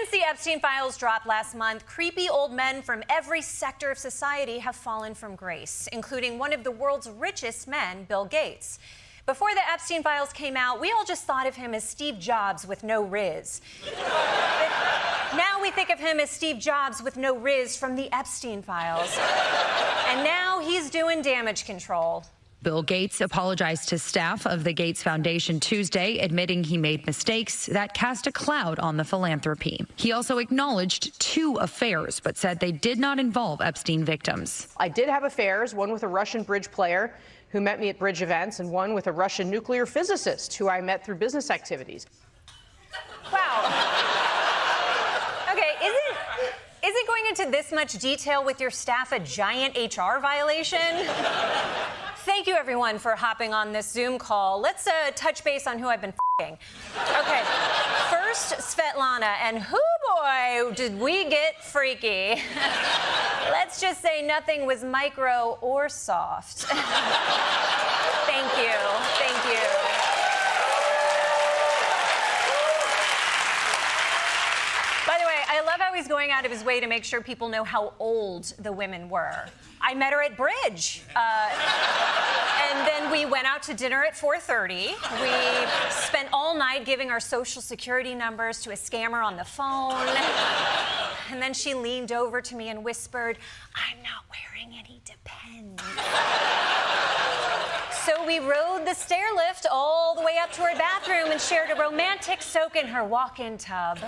Since the Epstein files dropped last month, creepy old men from every sector of society have fallen from grace, including one of the world's richest men, Bill Gates. Before the Epstein files came out, we all just thought of him as Steve Jobs with no riz. But now we think of him as Steve Jobs with no riz from the Epstein files. And now he's doing damage control. Bill Gates apologized to staff of the Gates Foundation Tuesday, admitting he made mistakes that cast a cloud on the philanthropy. He also acknowledged 2 affairs, but said they did not involve Epstein victims. I did have affairs, one with a Russian bridge player who met me at bridge events, and one with a Russian nuclear physicist who I met through business activities. Wow. Okay, isn't going into this much detail with your staff a giant HR violation? Thank you, everyone, for hopping on this Zoom call. Let's touch base on who I've been f***ing. Okay, first, Svetlana, and hoo boy, did we get freaky. Let's just say nothing was micro or soft. Thank you, thank you. By the way, I love how he's going out of his way to make sure people know how old the women were. I met her at bridge. And then we went out to dinner at 4:30. We spent all night giving our social security numbers to a scammer on the phone. And then she leaned over to me and whispered, "I'm not wearing any Depends." So we rode the stair lift all the way up to her bathroom and shared a romantic soak in her walk-in tub.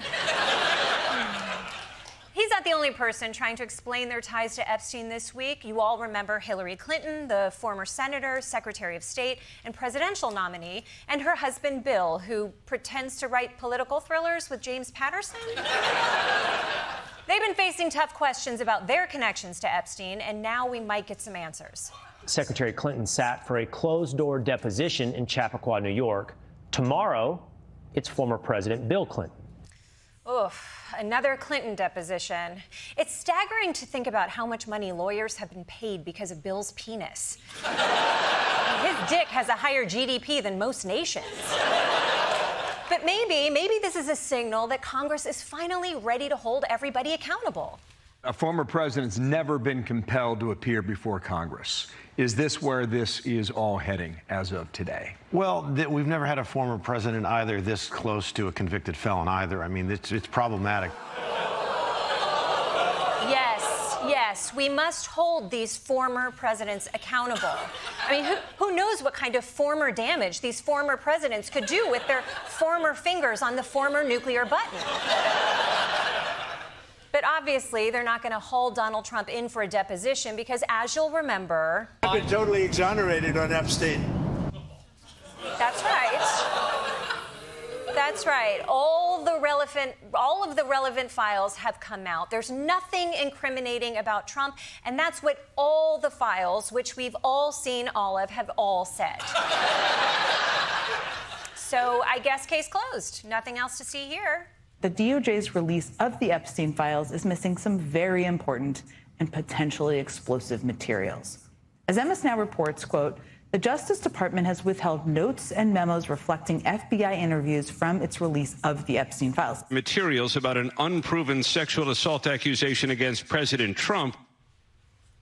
He's not the only person trying to explain their ties to Epstein this week. You all remember Hillary Clinton, the former senator, Secretary of State, and presidential nominee, and her husband, Bill, who pretends to write political thrillers with James Patterson. They've been facing tough questions about their connections to Epstein, and now we might get some answers. Secretary Clinton sat for a closed-door deposition in Chappaqua, New York. Tomorrow, it's former President Bill Clinton. Oof, another Clinton deposition. It's staggering to think about how much money lawyers have been paid because of Bill's penis. His dick has a higher GDP than most nations. But maybe this is a signal that Congress is finally ready to hold everybody accountable. A former president's never been compelled to appear before Congress. Is this where this is all heading as of today? Well, we've never had a former president either this close to a convicted felon either. I mean, it's problematic. Yes, we must hold these former presidents accountable. I mean, who knows what kind of former damage these former presidents could do with their former fingers on the former nuclear button. But obviously, they're not going to haul Donald Trump in for a deposition because, as you'll remember... I've been totally exonerated on Epstein. That's right. That's right. All of the relevant files have come out. There's nothing incriminating about Trump, and that's what all the files, which we've all seen all of, have all said. So I guess case closed. Nothing else to see here. The DOJ's release of the Epstein files is missing some very important and potentially explosive materials. As MS Now reports, quote, the Justice Department has withheld notes and memos reflecting FBI interviews from its release of the Epstein files. Materials about an unproven sexual assault accusation against President Trump.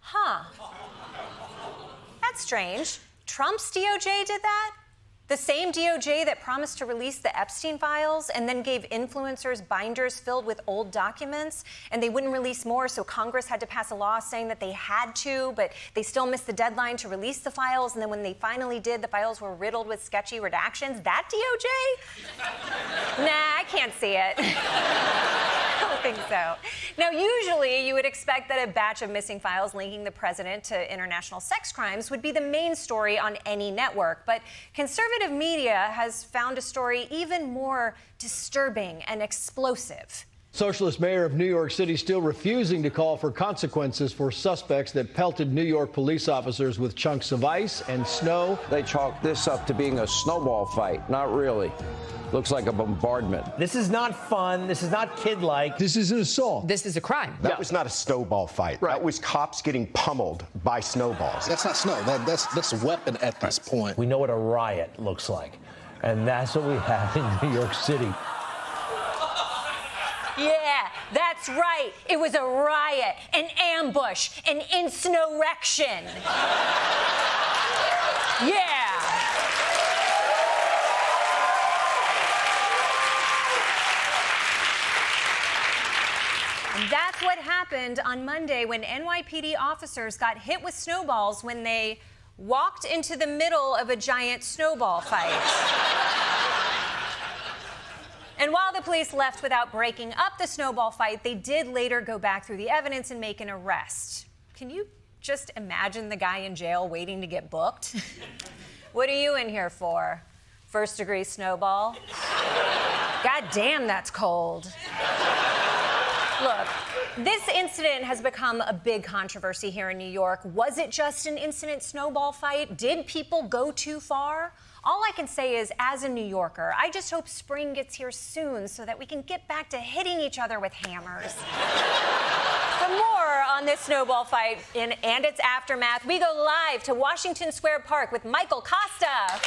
Huh. That's strange. Trump's DOJ did that? The same DOJ that promised to release the Epstein files and then gave influencers binders filled with old documents, and they wouldn't release more, so Congress had to pass a law saying that they had to, but they still missed the deadline to release the files, and then when they finally did, the files were riddled with sketchy redactions. That DOJ? Nah, I can't see it. I don't think so. Now, usually you would expect that a batch of missing files linking the president to international sex crimes would be the main story on any network, but conservative media has found a story even more disturbing and explosive. Socialist mayor of New York City still refusing to call for consequences for suspects that pelted New York police officers with chunks of ice and snow. They chalked this up to being a snowball fight. Not really. Looks like a bombardment. This is not fun. This is not kid-like. This is an assault. This is a crime. That was not a snowball fight. Right. That was cops getting pummeled by snowballs. That's not snow. That's a weapon at this point. We know what a riot looks like, and that's what we have in New York City. Yeah, that's right. It was a riot, an ambush, an insnorection. Yeah. And that's what happened on Monday when NYPD officers got hit with snowballs when they walked into the middle of a giant snowball fight. And while the police left without breaking up the snowball fight, they did later go back through the evidence and make an arrest. Can you just imagine the guy in jail waiting to get booked? What are you in here for? First-degree snowball? God damn, that's cold. Look, this incident has become a big controversy here in New York. Was it just an incident snowball fight? Did people go too far? All I can say is, as a New Yorker, I just hope spring gets here soon so that we can get back to hitting each other with hammers. For more on this snowball fight and its aftermath, we go live to Washington Square Park with Michael Kosta.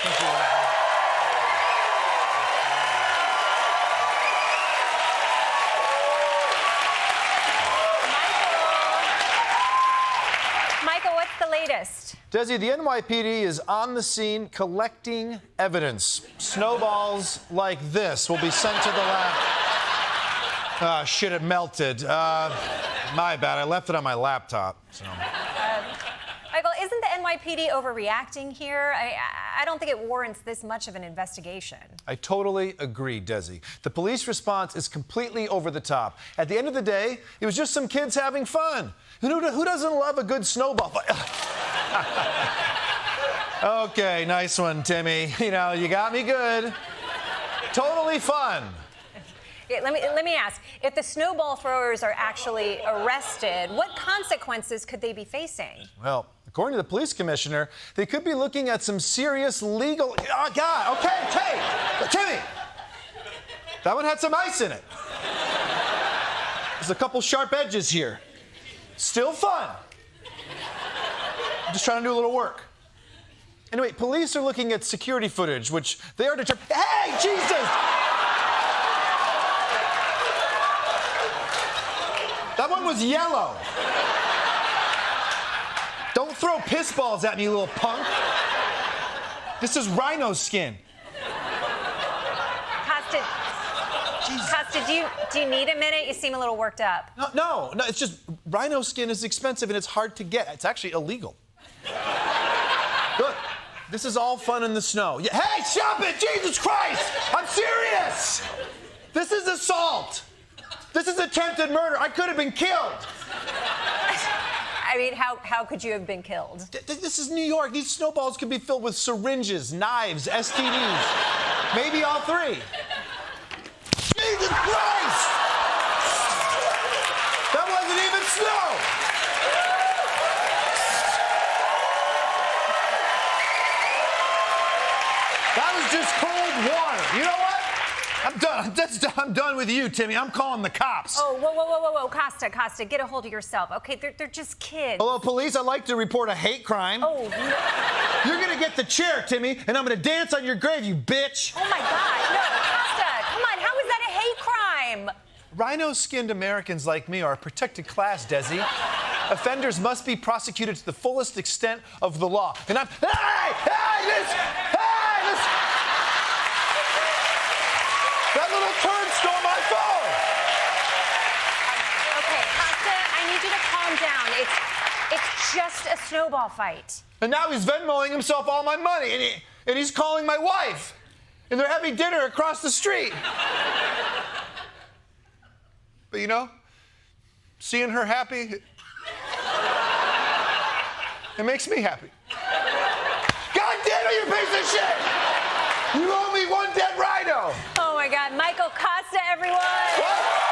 Michael, what's the latest? Desi, the NYPD is on the scene collecting evidence. Snowballs like this will be sent to the lab. Ah, shit, it melted. My bad. I left it on my laptop. So. Michael, isn't the NYPD overreacting here? I don't think it warrants this much of an investigation. I totally agree, Desi. The police response is completely over the top. At the end of the day, it was just some kids having fun. Who doesn't love a good snowball fight? Okay, nice one, Timmy. You know, you got me good. Totally fun. Yeah, let me ask, if the snowball throwers are actually arrested, what consequences could they be facing? Well, according to the police commissioner, they could be looking at some serious legal... Oh, God, okay, Timmy! That one had some ice in it. There's a couple sharp edges here. Still fun. I'm just trying to do a little work. Anyway, police are looking at security footage, which they are determined... Hey, Jesus! That one was yellow. Don't throw piss balls at me, you little punk. This is rhino skin. Kosta, do you need a minute? You seem a little worked up. No, it's just rhino skin is expensive and it's hard to get. It's actually illegal. Look, this is all fun in the snow. Hey, stop it! Jesus Christ! I'm serious! This is assault. This is attempted murder. I could have been killed. I mean, how could you have been killed? This is New York. These snowballs could be filled with syringes, knives, STDs. Maybe all three. Jesus Christ! That wasn't even snow! That was just cold water. You know what? I'm done. I'm done with you, Timmy. I'm calling the cops. Oh, whoa. Kosta, get a hold of yourself. Okay, they're just kids. Hello, police. I'd like to report a hate crime. Oh, You're going to get the chair, Timmy, and I'm going to dance on your grave, you bitch. Oh, my God. No, Kosta, come on. How is that a hate crime? Rhino-skinned Americans like me are a protected class, Desi. Offenders must be prosecuted to the fullest extent of the law. And I'm... That little turd stole my phone! Okay, Kosta, I need you to calm down. It's just a snowball fight. And now he's Venmoing himself all my money, and he's calling my wife. And they're having dinner across the street. But you know, seeing her happy, it makes me happy. God damn it, you piece of shit! You owe me one dead rhino! Oh my God, Michael Kosta, everyone! What?